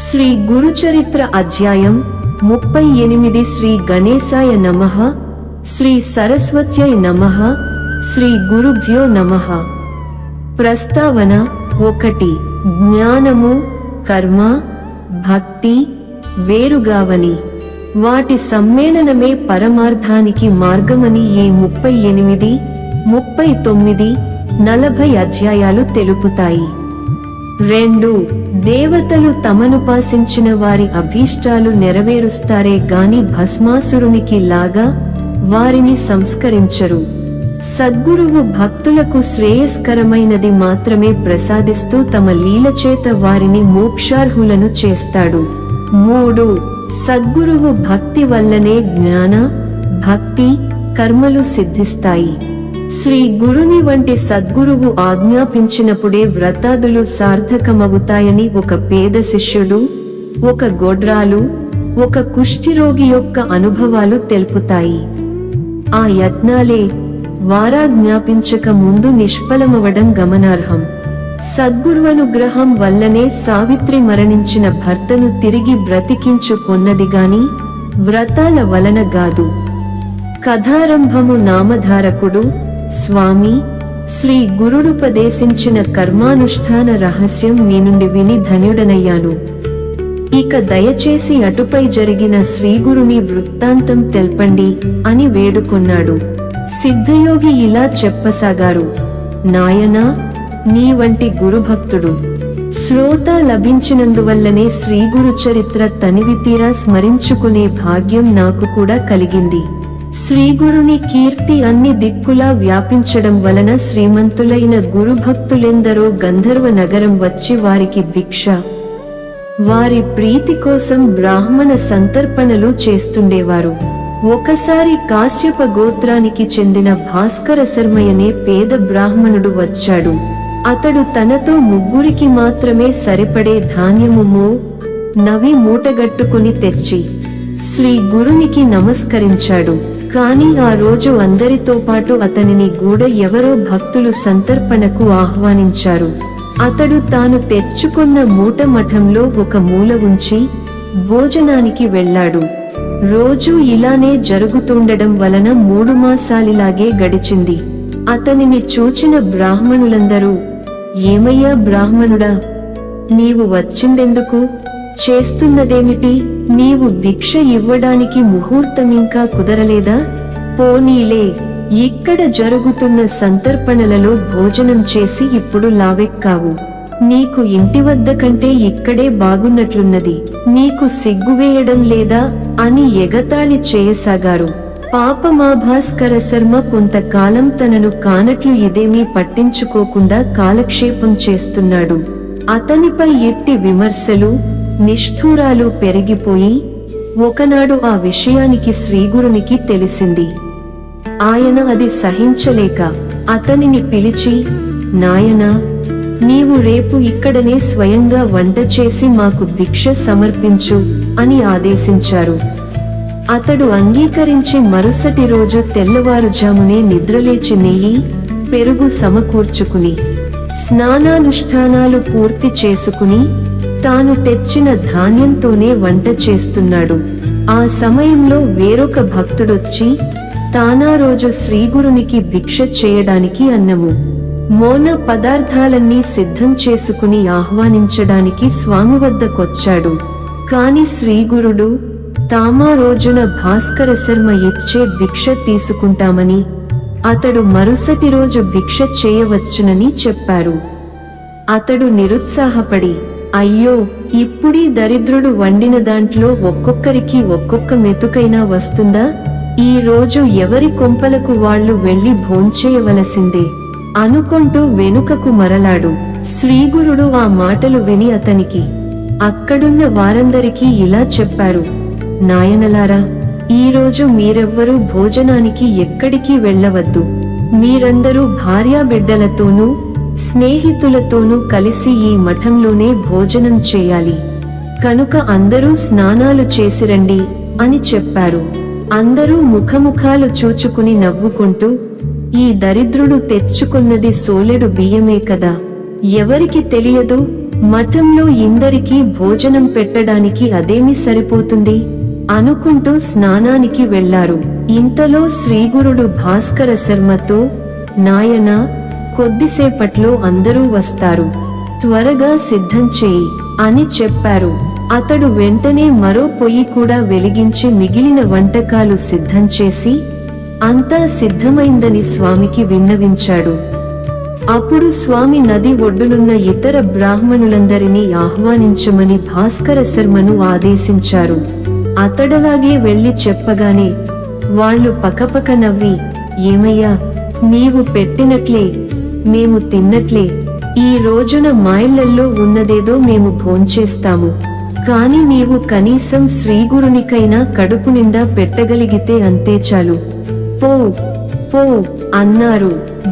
శ్రీ గురుచరిత్ర అధ్యాయం 38 శ్రీ గణేశాయ నమః శ్రీ సరస్వత్యై నమః శ్రీ గురుభ్యో నమః. ప్రస్తావన 1. జ్ఞానము, కర్మ, భక్తి వేరుగావని వాటి సమ్మేళనమే పరమార్థానికి మార్గమని ఈ 38, 39, 40 అధ్యాయాలు తెలుపుతాయి. 2. దేవతలు తమనుపాసించిన వారి అభీష్టాలు నెరవేరుస్తారే గాని భస్మాసురునికి లాగా వారిని సంస్కరించరు. సద్గురువు భక్తులకు శ్రేయస్కరమైనది మాత్రమే ప్రసాదిస్తూ తమ లీలచేత వారిని మోక్షార్హులను చేస్తాడు. 3. సద్గురువు భక్తి వల్లనే జ్ఞాన, భక్తి, కర్మలు సిద్ధిస్తాయి. శ్రీ గురుని వంటి సద్గురువు ఆజ్ఞాపించినప్పుడే వ్రతాదులు సార్థకమవుతాయని ఒక పేద శిష్యుడు, ఒక గొడ్రాలు, ఒక కుష్ఠిరోగి యొక్క అనుభవాలు తెలుపుతాయి. ఆ యత్నాలే వారాజ్ఞాపించక ముందు నిష్ఫలమవడం గమనార్హం. సద్గురువనుగ్రహం వల్లనే సావిత్రి మరణించిన భర్తను తిరిగి బ్రతికించుకొన్నదిగాని వ్రతాల వలన గాదు. కథారంభము నామధారకుడు స్వామి శ్రీ గురుడుపదేశించిన కర్మానుష్ఠాన రహస్యం మీ నుండి విని ధన్యుడనయ్యాను. ఇక దయచేసి అటుపై జరిగిన శ్రీగురుని వృత్తాంతం తెల్పండి అని వేడుకొన్నాడు. సిద్ధయోగి ఇలా చెప్పసాగారు. నాయనా, నీ వంటి గురుభక్తుడు శ్రోత లభించినందువల్లనే శ్రీగురు చరిత్ర తనివితీరా స్మరించుకునే భాగ్యం నాకు కూడా కలిగింది. శ్రీగురుని కీర్తి అన్ని దిక్కులా వ్యాపించడం వలన శ్రీమంతులైన గురుభక్తులెందరో గంధర్వ నగరం వచ్చి వారికి భిక్ష, వారి ప్రీతి కోసం బ్రాహ్మణ సంతర్పణలు చేస్తుండేవారు. ఒకసారి కాశ్యప గోత్రానికి చెందిన భాస్కర శర్మయనే పేద బ్రాహ్మణుడు వచ్చాడు. అతడు తనతో 3 మాత్రమే సరిపడే ధాన్యము నవి మూటగట్టుకుని తెచ్చి శ్రీ గురునికి నమస్కరించాడు. కాని ఆ రోజు అందరితో పాటు అతనిని కూడా ఎవరో భక్తులు సంతర్పణకు ఆహ్వానించారు. అతడు తాను తెచ్చుకున్న మూట మఠంలో ఒక మూల ఉంచి భోజనానికి వెళ్ళాడు. రోజూ ఇలానే జరుగుతుండడం వలన 3 మాసాలిలాగే గడిచింది. అతనిని చూచిన బ్రాహ్మణులందరూ, ఏమయ్యా బ్రాహ్మణుడా, నీవు వచ్చిందెందుకు? చేస్తున్నదేమిటి? నీవు భిక్ష ఇవ్వడానికి ముహూర్తమింకా కుదరలేదా? పోనీలే, ఇక్కడ జరుగుతున్న సంతర్పణలలో భోజనం చేసి ఇప్పుడు లావెక్కావు. నీకు ఇంటి వద్ద కంటే ఇక్కడే బాగున్నట్లున్నది. నీకు సిగ్గువేయడం లేదా అని ఎగతాళి చేయసాగారు. పాపమా భాస్కర శర్మ కొంతకాలం తనను కానట్లు ఇదేమీ పట్టించుకోకుండా కాలక్షేపం చేస్తున్నాడు. అతనిపై ఎట్టి విమర్శలు, నిష్ఠూరాలు పెరిగిపోయి ఒకనాడు ఆ విషయానికి శ్రీగురునికి తెలిసింది. ఆయన అది సహించలేక అతనిని పిలిచి, నాయనా, నీవు రేపు ఇక్కడనే స్వయంగా వంట చేసి మాకు భిక్ష సమర్పించు అని ఆదేశించారు. అతడు అంగీకరించి మరుసటి రోజు తెల్లవారుజామునే నిద్రలేచి నెయ్యి, పెరుగు సమకూర్చుకుని స్నానానుష్ఠానాలు పూర్తి చేసుకుని తాను తెచ్చిన ధాన్యంతోనే వంట చేస్తున్నాడు. ఆ సమయంలో వేరొక భక్తుడొచ్చి తానా రోజు శ్రీగురునికి భిక్ష చేయడానికి అన్నము, మోన పదార్థాలన్నీ సిద్ధం చేసుకుని ఆహ్వానించడానికి స్వామి వద్దకొచ్చాడు. కాని శ్రీగురుడు తామా రోజున భాస్కర శర్మ ఇచ్చే భిక్ష తీసుకుంటామని, అతడు మరుసటి రోజు భిక్ష చేయవచ్చునని చెప్పారు. అతడు నిరుత్సాహపడి, అయ్యో, ఇప్పుడీ దరిద్రుడు వండిన దాంట్లో ఒక్కొక్కరికి ఒక్కొక్క మెతుకైనా వస్తుందా? ఈ రోజు ఎవరి కొంపలకు వాళ్లు వెళ్లి భోంచేయవలసిందే అనుకొంటూ వెనుకకు మరలాడు. శ్రీగురుడు ఆ మాటలు విని అతనికి, అక్కడున్న వారందరికీ ఇలా చెప్పారు. నాయనలారా, ఈరోజు మీరెవ్వరూ భోజనానికి ఎక్కడికి వెళ్ళవద్దు. మీరందరూ భార్యాబిడ్డలతోనూ స్నేహితులతోనూ కలిసి ఈ మఠంలోనే భోజనం చేయాలి. కనుక అందరూ స్నానాలు చేసిరండి అని చెప్పారు. అందరూ ముఖముఖాలు చూచుకుని నవ్వుకుంటూ, ఈ దరిద్రుడు తెచ్చుకున్నది సోలెడు బియ్యమే కదా, ఎవరికి తెలియదు మఠంలో ఇందరికీ భోజనం పెట్టడానికి అదేమి సరిపోతుంది అనుకుంటూ స్నానానికి వెళ్లారు. ఇంతలో శ్రీగురుడు భాస్కర శర్మతో, నాయనా, కొద్దిసేపట్లో అందరూ వస్తారు, త్వరగా సిద్ధం చేయి అని చెప్పారు. అతడు వెంటనే మరో పొయ్యి కూడా వెలిగించి మిగిలిన వంటకాలు సిద్ధం చేసి అంతా సిద్ధమైందని స్వామికి విన్నవించాడు. అప్పుడు స్వామి నది ఒడ్డునున్న ఇతర బ్రాహ్మణులందరినీ ఆహ్వానించమని భాస్కర శర్మను ఆదేశించారు. అతడలాగే వెళ్లి చెప్పగానే వాళ్ళు పకపక నవ్వి, ఏమయ్యా, నీవు పెట్టినట్లే మేము తిన్నట్లే, ఈ రోజున మా ఇళ్లల్లో ఉన్నదేదో మేము భోంచేస్తాము, కాని నీవు కనీసం శ్రీగురునికైనా కడుపు నిండా పెట్టగలిగితే అంతే చాలు, పో పో అన్నారు.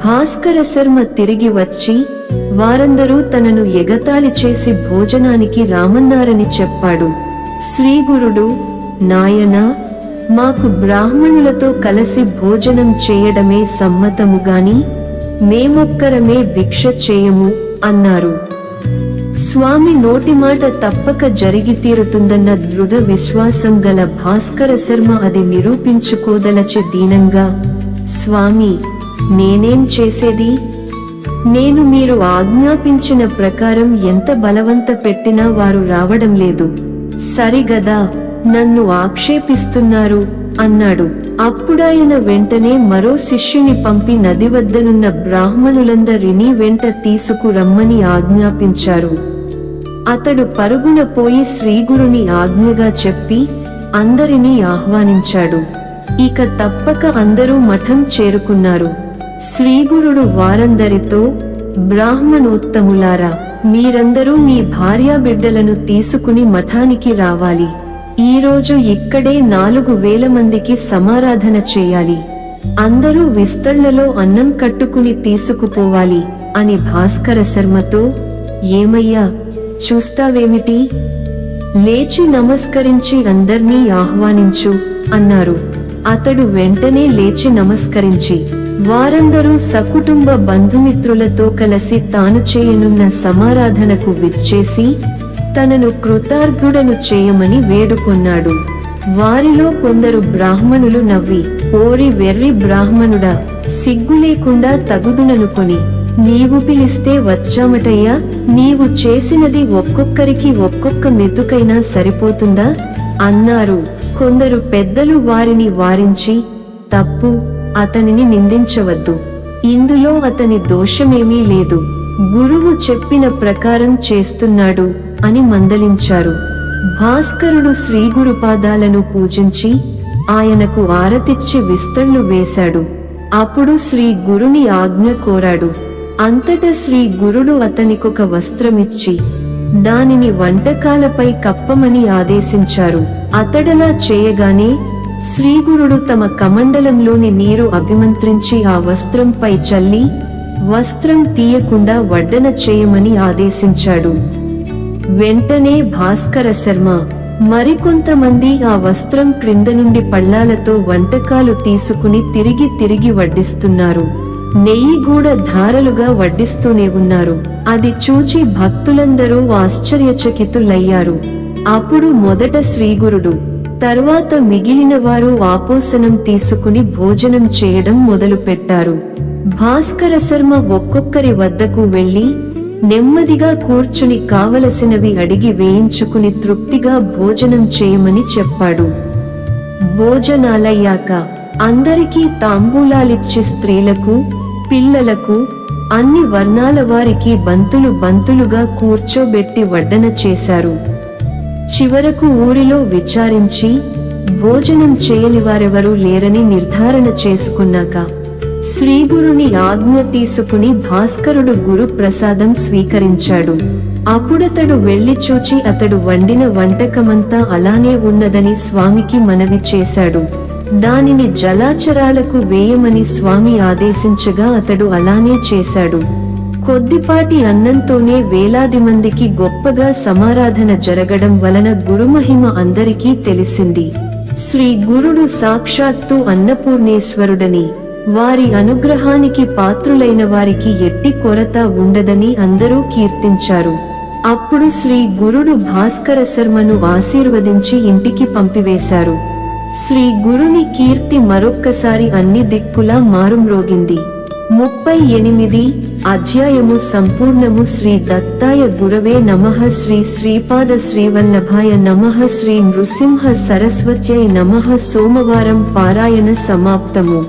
భాస్కర శర్మ తిరిగి వచ్చి వారందరూ తనను ఎగతాళి చేసి భోజనానికి రామన్నారని చెప్పాడు. శ్రీగురుడు, నాయనా, మాకు బ్రాహ్మణులతో కలిసి భోజనం చేయడమే సమ్మతము గాని మేమొక్కరమే భిక్ష చేయము అన్నారు. స్వామి నోటి మాట తప్పక జరిగి తీరుతుందన్న దృఢ విశ్వాసం గల భాస్కర శర్మ అది నిరూపించుకోదలచి దీనంగా, స్వామి, నేనేం చేసేది? నేను మీరు ఆజ్ఞాపించిన ప్రకారం ఎంత బలవంత పెట్టినా వారు రావడం లేదు, సరిగదా, నన్ను ఆక్షేపిస్తున్నారు అన్నాడు. అప్పుడాయన వెంటనే మరో శిష్యుని పంపి నది వద్దనున్న బ్రాహ్మణులందరినీ వెంట తీసుకురమ్మని ఆజ్ఞాపించారు. అతడు పరుగున పోయి శ్రీగురుని ఆజ్ఞగా చెప్పి అందరినీ ఆహ్వానించాడు. ఇక తప్పక అందరూ మఠం చేరుకున్నారు. శ్రీగురుడు వారందరితో, బ్రాహ్మణోత్తములారా, మీరందరూ మీ భార్యాబిడ్డలను తీసుకుని మఠానికి రావాలి. ఈరోజు ఇక్కడే 4000 మందికి సమారాధన చేయాలి. అందరూ విస్తళ్లలో అన్నం కట్టుకుని తీసుకుపోవాలి అని భాస్కర శర్మతో, ఏమయ్యా, చూస్తావేమిటి? లేచి నమస్కరించి అందర్నీ ఆహ్వానించు అన్నారు. అతడు వెంటనే లేచి నమస్కరించి వారందరూ సకుటుంబ బంధుమిత్రులతో కలిసి తాను చేయనున్న సమారాధనకు విచ్చేసి తనను కృతార్థుడను చేయమని వేడుకొన్నాడు. వారిలో కొందరు బ్రాహ్మణులు నవ్వి, ఓరి వెర్రి బ్రాహ్మణుడా, సిగ్గులేకుండా తగుదుననుకొని నీవు పిలిస్తే వచ్చామటయ్యా, నీవు చేసినది ఒక్కొక్కరికి ఒక్కొక్క మెతుకైనా సరిపోతుందా అన్నారు. కొందరు పెద్దలు వారిని వారించి, తప్పు, అతనిని నిందించవద్దు, ఇందులో అతని దోషమేమీ లేదు, గురువు చెప్పిన ప్రకారం చేస్తున్నాడు అని మందలించారు. భాస్కరుడు శ్రీగురుపాదాలను పూజించి ఆయనకు ఆరతిచ్చి విస్తళ్ళు వేశాడు. అప్పుడు శ్రీ గురుని ఆజ్ఞ కోరాడు. అంతటా శ్రీ గురుడు అతనికొక వస్త్రమిచ్చి దానిని వంటకాలపై కప్పమని ఆదేశించారు. అతడలా చేయగానే శ్రీగురుడు తమ కమండలంలోని నీరు అభిమంత్రించి ఆ వస్త్రంపై చల్లి వస్త్రం తీయకుండా వడ్డన చేయమని ఆదేశించాడు. వెంటనే భాస్కర శర్మ మరికొంతమంది ఆ వస్త్రం క్రింద నుండి పళ్ళాలతో వంటకాలు తీసుకుని తిరిగి వడ్డిస్తున్నారు. నెయ్యి కూడా ధారలుగా వడ్డిస్తూనే ఉన్నారు. అది చూచి భక్తులందరూ ఆశ్చర్యచకితులయ్యారు. అప్పుడు మొదట శ్రీగురుడు, తర్వాత మిగిలిన వారు ఆపోసనం తీసుకుని భోజనం చేయడం మొదలుపెట్టారు. భాస్కర శర్మ ఒక్కొక్కరి వద్దకు వెళ్లి నెమ్మదిగా కూర్చుని కావలసినవి అడిగి వేయించుకుని తృప్తిగా భోజనం చేయమని చెప్పాడు. భోజనాలయ్యాక అందరికీ తాంబూలాలిచ్చి స్త్రీలకు, పిల్లలకు, అన్ని వర్ణాల వారికి బంతులుగా కూర్చోబెట్టి వడ్డన చేశారు. చివరకు ఊరిలో విచారించి భోజనం చేయని వారెవరూ లేరని నిర్ధారణ చేసుకున్నాక శ్రీగురుని ఆజ్ఞ తీసుకుని భాస్కరుడు గురు ప్రసాదం స్వీకరించాడు. అప్పుడతడు వెళ్లి చూచి అతడు వండిన వంటకమంతా అలానే ఉన్నదని స్వామికి మనవి చేశాడు. దానిని జలాచరాలకు వేయమని స్వామి ఆదేశించగా అతడు అలానే చేశాడు. కొద్దిపాటి అన్నంతోనే వేలాది మందికి గొప్పగా సమారాధన జరగడం వలన గురుమహిమ అందరికీ తెలిసింది. శ్రీ గురుడు సాక్షాత్తు అన్నపూర్ణేశ్వరుడని, వారి అనుగ్రహానికి పాత్రులైన వారికి ఎట్టి కొరత ఉండదని అందరూ కీర్తించారు. అప్పుడు శ్రీ గురుడు భాస్కర శర్మను ఆశీర్వదించి ఇంటికి పంపివేశారు. శ్రీ గురుని కీర్తి మరొక్కసారి అన్ని దిక్కులా మారుమ్రోగింది. 38 అధ్యాయము సంపూర్ణము. శ్రీ దత్తాయ గురవే నమః. శ్రీ శ్రీపాద శ్రీవల్లభాయ నమః. శ్రీ నృసింహ సరస్వత్యై నమః. సోమవారం పారాయణ సమాప్తము.